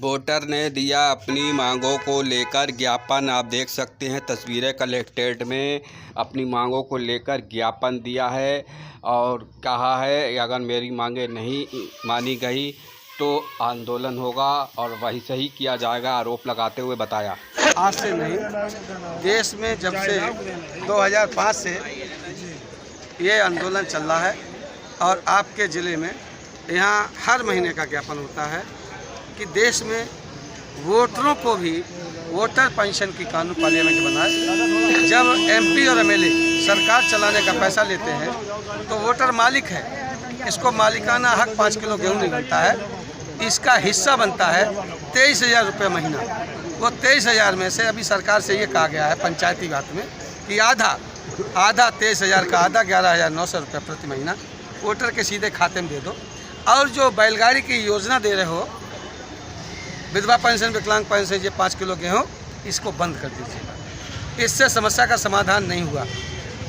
Voter ने दिया अपनी मांगों को लेकर ज्ञापन। आप देख सकते हैं तस्वीरें, कलेक्ट्रेट में अपनी मांगों को लेकर ज्ञापन दिया है और कहा है अगर मेरी मांगें नहीं मानी गई तो आंदोलन होगा और वही सही किया जाएगा, आरोप लगाते हुए बताया। आज से नहीं, देश में जब से 2005 से ये आंदोलन चल रहा है और आपके ज़िले में यहाँ हर महीने का ज्ञापन होता है कि देश में वोटरों को भी वोटर पेंशन की कानून पार्लियामेंट बनाए। जब एमपी और एमएलए सरकार चलाने का पैसा लेते हैं तो वोटर मालिक है, इसको मालिकाना हक 5 किलो गेहूँ नहीं बनता है, इसका हिस्सा बनता है 23,000 रुपये महीना। वो 23,000 में से अभी सरकार से ये कहा गया है पंचायती बात में कि आधा 23,000 का आधा 11,900 रुपये प्रति महीना वोटर के सीधे खाते में दे दो। और जो बैलगाड़ी की योजना दे रहे हो, विधवा पेंशन, विकलांग पेंशन, ये 5 किलो गेहूँ, इसको बंद कर दीजिएगा। इससे समस्या का समाधान नहीं हुआ।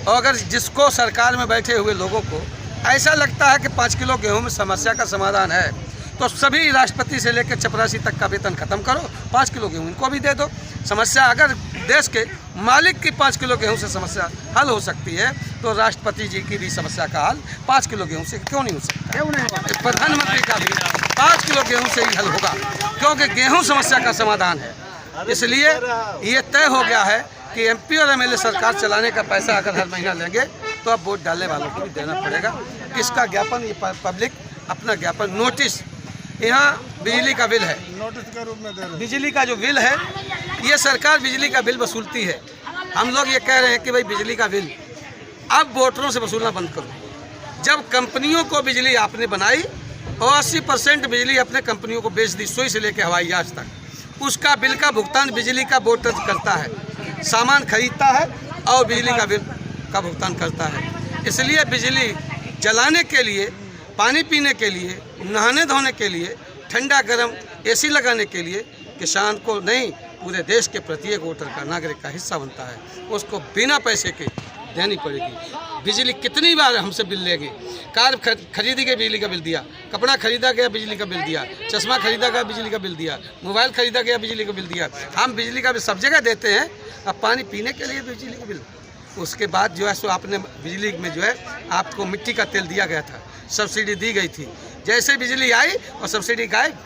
और अगर जिसको सरकार में बैठे हुए लोगों को ऐसा लगता है कि 5 किलो गेहूँ में समस्या का समाधान है, तो सभी राष्ट्रपति से लेकर चपरासी तक का वेतन खत्म करो, 5 किलो गेहूँ इनको भी दे दो। समस्या अगर देश के मालिक की 5 किलो गेहूँ से समस्या हल हो सकती है तो राष्ट्रपति जी की भी समस्या का हल 5 किलो गेहूँ से क्यों नहीं हो सकता? प्रधानमंत्री का भी 5 किलो गेहूँ से ही हल होगा, क्योंकि गेहूँ समस्या का समाधान है। इसलिए ये तय हो गया है कि एमपी और एमएलए सरकार चलाने का पैसा अगर हर महीना लेंगे तो अब वोट डालने वालों को भी देना पड़ेगा। इसका ज्ञापन ये पब्लिक अपना ज्ञापन नोटिस, यहाँ बिजली का बिल है, नोटिस के रूप में दे रहे हैं। बिजली का जो बिल है, ये सरकार बिजली का बिल वसूलती है। हम लोग ये कह रहे हैं कि भाई बिजली का बिल अब वोटरों से वसूलना बंद करो। जब कंपनियों को बिजली आपने बनाई और 80% बिजली अपने कंपनियों को बेच दी, सुई से लेकर हवाई जहाज तक, उसका बिल का भुगतान बिजली का बोर्ड करता है, सामान खरीदता है और बिजली का बिल का भुगतान करता है। इसलिए बिजली जलाने के लिए, पानी पीने के लिए, नहाने धोने के लिए, ठंडा गर्म एसी लगाने के लिए किसान को नहीं, पूरे देश के प्रत्येक वोटर का, नागरिक का हिस्सा बनता है। उसको बिना पैसे के देनी पड़ेगी। बिजली कितनी बार हमसे बिल लेगी? कार खरीदी गई, बिजली का बिल दिया, कपड़ा खरीदा गया, बिजली का बिल दिया, चश्मा खरीदा गया, बिजली का बिल दिया, मोबाइल खरीदा गया, बिजली का बिल दिया। हम बिजली का बिल सब जगह देते हैं। अब पानी पीने के लिए बिजली का बिल, उसके बाद जो है सो आपने बिजली में जो है आपको मिट्टी का तेल दिया गया था, सब्सिडी दी गई थी। जैसे बिजली आई और सब्सिडी गायब।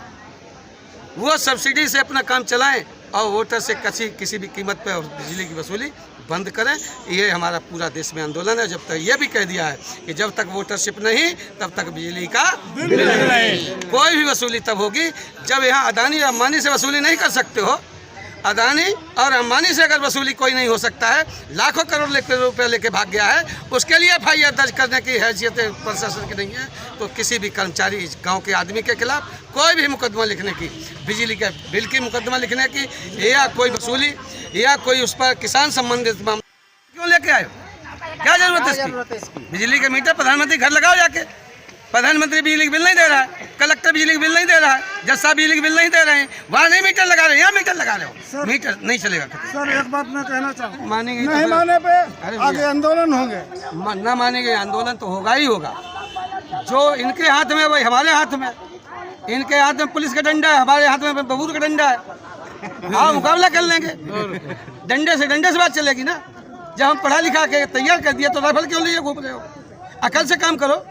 वो सब्सिडी से अपना काम चलाएं और वोटर से किसी भी कीमत पर बिजली की वसूली बंद करें। ये हमारा पूरा देश में आंदोलन है। जब तक ये भी कह दिया है कि जब तक वोटरशिप नहीं तब तक बिजली का बिल नहीं। कोई भी वसूली तब होगी जब यहाँ अदानी और अंबानी से वसूली नहीं कर सकते हो। अदानी और अंबानी से अगर वसूली कोई नहीं हो सकता है, लाखों करोड़ रुपये लेके भाग गया है, उसके लिए FIR दर्ज करने की हैसियत प्रशासन की नहीं है, तो किसी भी कर्मचारी, गांव के आदमी के खिलाफ कोई भी मुकदमा लिखने की, बिजली के बिल की मुकदमा लिखने की, या कोई वसूली या कोई उस पर किसान संबंधित मामला क्यों लेके आए? क्या जरूरत है इसकी? बिजली के मीटर प्रधानमंत्री घर लगाओ जाके। प्रधानमंत्री बिजली का बिल नहीं दे रहा है, कलेक्टर बिजली का बिल नहीं दे रहा है, जज साहब बिजली का बिल नहीं दे रहे हैं, वहाँ नहीं मीटर लगा रहे हैं, यहाँ मीटर लगा रहे हो। मीटर नहीं चलेगा। सर एक बात मैं कहना चाहूँ, मानेंगे नहीं माने पे आगे आंदोलन होंगे। ना मानेंगे आंदोलन तो होगा ही होगा। जो इनके हाथ में वही हमारे हाथ में, इनके हाथ में पुलिस का डंडा है, हमारे हाथ में बबूर का डंडा है। हाँ, मुकाबला कर लेंगे। डंडे से बात चलेगी ना। जब हम पढ़ा लिखा के तैयार कर दिया तो राइफल क्यों लिए घूम रहे हो? अकल से काम करो।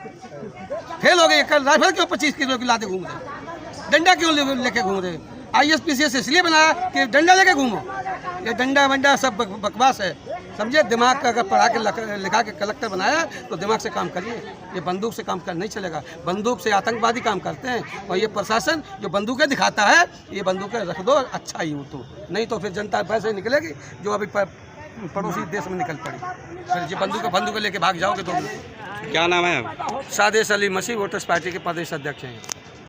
फेल हो गए, कल राइफल क्यों 25 किलो की लाते घूम रहे? डंडा क्यों लेके घूम रहे? ISPCS इसलिए बनाया कि डंडा लेके घूमो। ये डंडा वंडा सब बकवास है, समझे। दिमाग का अगर पढ़ा के लिखा के कलेक्टर बनाया तो दिमाग से काम करिए। ये बंदूक से काम कर नहीं चलेगा। बंदूक से आतंकवादी काम करते हैं और ये प्रशासन जो बंदूकें दिखाता है, ये बंदूकें रख दो, अच्छा ही हो तो, नहीं तो फिर जनता वैसे निकलेगी जो अभी पड़ोसी देश में निकल पड़ी। फिर ये बंदूकें लेके भाग जाओगे तो। क्या नाम है? सादेश अली मसीह, वोटर्स पार्टी के प्रदेश अध्यक्ष हैं।